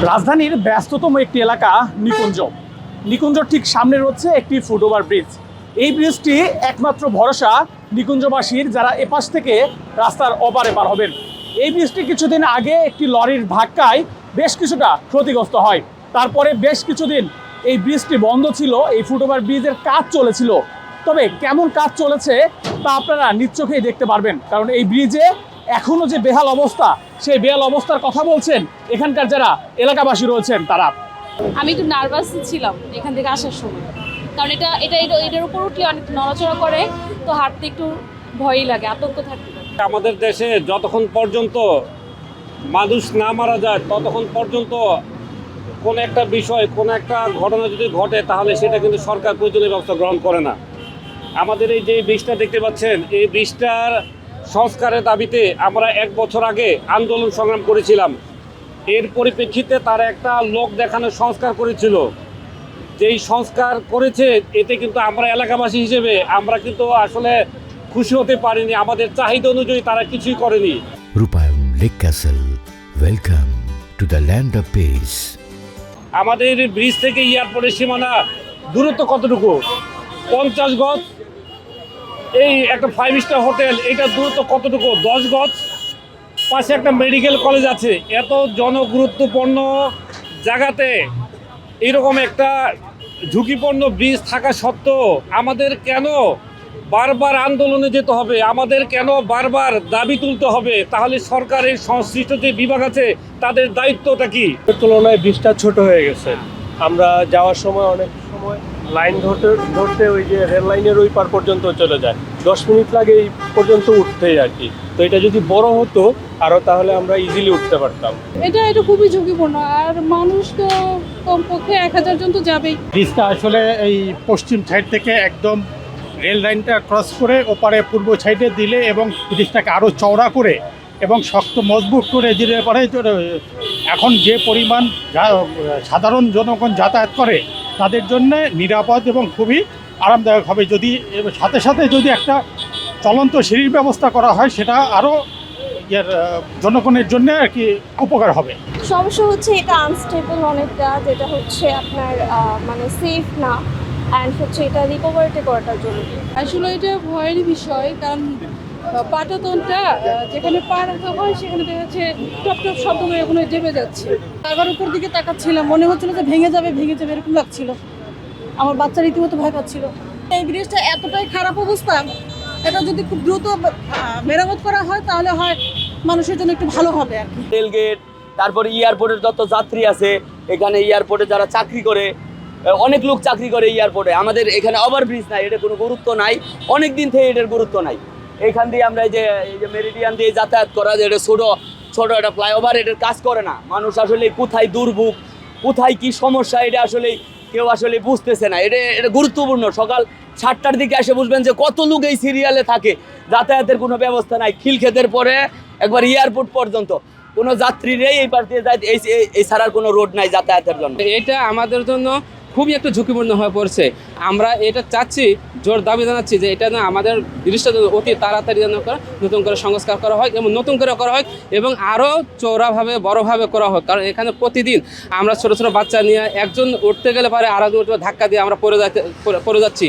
রাজধানীর ব্যস্ততম একটি এলাকা নিকুঞ্জ। নিকুঞ্জর ঠিক সামনে রয়েছে একটি ফুটওভার ব্রিজ। এই ব্রিজটি একমাত্র ভরসা নিকুঞ্জবাসীর, যারা এপাশ থেকে রাস্তার ওপারে পার হবেন। এই ব্রিজটি কিছুদিন আগে একটি লরির ধাক্কায় বেশ কিছুটা ক্ষতিগ্রস্ত হয়। তারপরে বেশ কিছুদিন এই ব্রিজটি বন্ধ ছিল, এই ফুটওভার ব্রিজের কাজ চলেছিল। তবে কেমন কাজ চলেছে তা আপনারা নিজ চোখেই দেখতে পারবেন, কারণ এই ব্রিজে এখনো যে বেহাল অবস্থা, সেই বেহাল অবস্থার কথা বলছেন এখানকার যারা এলাকাবাসী রয়েছেন তারা। আমি একটু নার্ভাস ছিলাম এখান থেকে আসার সময়, কারণ এটার উপর উঠলে অনেক নড়াচড়া করে, তো হাঁটতে একটু ভয়ই লাগে, আতঙ্ক থাকে। আমাদের দেশে যতক্ষণ পর্যন্ত মানুষ না মারা যায় ততক্ষণ পর্যন্ত কোনো একটা বিষয়, কোনো একটা ঘটনা যদি ঘটে তাহলে সেটা কিন্তু সরকার প্রয়োজনীয় ব্যবস্থা গ্রহণ করে না। আমাদের এই যে ব্রিজটা দেখতে পাচ্ছেন, এই ব্রিজটার সংস্কারের দাবিতে আমরা 1 বছর আগে আন্দোলন সংগ্রাম করেছিলাম। এর পরিপ্রেক্ষিতে তারা একটা লোক দেখানোর সংস্কার করেছিল। যেই সংস্কার করেছে এতে কিন্তু আমরা এলাকাবাসী হিসেবে আমরা কিন্তু আসলে খুশি হতে পারিনি। আমাদের চাহিদা অনুযায়ী তারা কিছুই করেনি। রূপায়ণ lake castle, welcome to the land of piece. আমাদের ব্রিজ থেকে এয়ারপোর্টের সীমানা দূরত্ব কতটুকু? 50 গজ। এই একটা 5 স্টার হোটেল, এটা দূরত্ব কতটুকু? 10 গজ। পাশে একটা মেডিকেল কলেজ আছে। এত জনগুরুত্বপূর্ণ জায়গাতে এরকম একটা ঝুঁকিপূর্ণ ব্রিজ থাকা সত্ত্বেও আমাদের কেন বারবার আন্দোলনে যেতে হবে? আমাদের কেন বারবার দাবি তুলতে হবে? তাহলে সরকারের সংশ্লিষ্ট যে বিভাগ আছে তাদের দায়িত্বটা কি? তুলনায় ব্রিজটা ছোট হয়ে গেছে। আমরা যাওয়ার সময় অনেক সময় লাইন ধরতে ওই যে রেল লাইনের ওই পার পর্যন্ত চলে যায়, 10 মিনিট লাগে এই পর্যন্ত উঠতেই আর কি। তো এটা যদি বড় হতো আরও, তাহলে আমরা ইজিলি উঠতে পারতাম। এটা খুবই ঝুঁকিপূর্ণ, আর মানুষ তো কমপক্ষে 1000 জন তো যাবেই। ব্রিজটা আসলে এই পশ্চিম সাইড থেকে একদম রেল লাইনটা ক্রস করে ওপারে পূর্ব সাইডে দিলে এবং ব্রিজটাকে আরও চওড়া করে এবং শক্ত মজবুত করে দিলে পরে এখন যে পরিমাণ সাধারণ জনগণ যাতায়াত করে তাদের জন্য নিরাপদ এবং খুবই আরামদায়ক হবে। যদি সাথে সাথে যদি একটা চলন্ত সিঁড়ির ব্যবস্থা করা হয়, সেটা আরও জনগণের জন্য আর কি উপকার হবে। সমস্যা হচ্ছে এটা আনস্টেবল অনেকটা, যেটা হচ্ছে আপনার মানে সেফ না, অ্যান্ড হচ্ছে এটা রিকভারিটি করাটা জরুরি। আসলে এটা ভয়ের বিষয়, কারণ পাটাতনটা যেখানে পা রাখা হয় সেখানে দেখা যাচ্ছে টপ টপ শব্দ করে ওখানে ডেবে যাচ্ছে। আবার উপর দিকে তাকাচ্ছিলাম, মনে হচ্ছিল যে ভেঙে যাবে এরকম লাগছিল। আমার বাচ্চা রীতিমতো ভয় পাচ্ছিল। এই ব্রিজটা এতটাই খারাপ অবস্থা, এটা যদি খুব দ্রুত মেরামত করা হয় তাহলে হয় মানুষের জন্য একটু ভালো হবে আর কি। রেলগেট, তারপরে এয়ারপোর্টের যত যাত্রী আছে, এখানে এয়ারপোর্টে যারা চাকরি করে, অনেক লোক চাকরি করে এয়ারপোর্টে। আমাদের এখানে ওভারব্রিজ নাই, এটা কোনো গুরুত্ব নাই, অনেক দিন থেকে এটার গুরুত্ব নাই। এখান দিয়ে আমরা এই যে মেরিডিয়ান দিয়ে যাতায়াত করা, যে এটা ছোটো একটা ফ্লাইওভার, এটার কাজ করে না। মানুষ আসলে কোথায় দুর্ভোগ, কোথায় কি সমস্যা, এটা আসলে কেউ আসলে বুঝতেছে না। এটা গুরুত্বপূর্ণ। সকাল 7টার দিকে এসে বুঝবেন যে কত লোক এই সিরিয়ালে থাকে। যাতায়াতের কোনো ব্যবস্থা নাই। খিলক্ষেতের পরে একবার এয়ারপোর্ট পর্যন্ত কোনো যাত্রীরাই এই পাশ দিয়ে যায়, এই ছাড়ার কোনো রোড নাই যাতায়াতের জন্য। এটা আমাদের জন্য খুবই একটা ঝুঁকিপূর্ণ হয়ে পড়ছে। আমরা এটা চাচ্ছি, জোর দাবি জানাচ্ছি যে এটা না আমাদের জিনিসটা অতি তাড়াতাড়ি যেন নতুন করে সংস্কার করা হয় এবং নতুন করে করা হয় এবং আরও চওড়াভাবে বড়োভাবে করা হয়। কারণ এখানে প্রতিদিন আমরা ছোটো ছোটো বাচ্চা নিয়ে একজন উঠতে গেলে পারে আর একজন ধাক্কা দিয়ে আমরা পড়ে যাচ্ছি।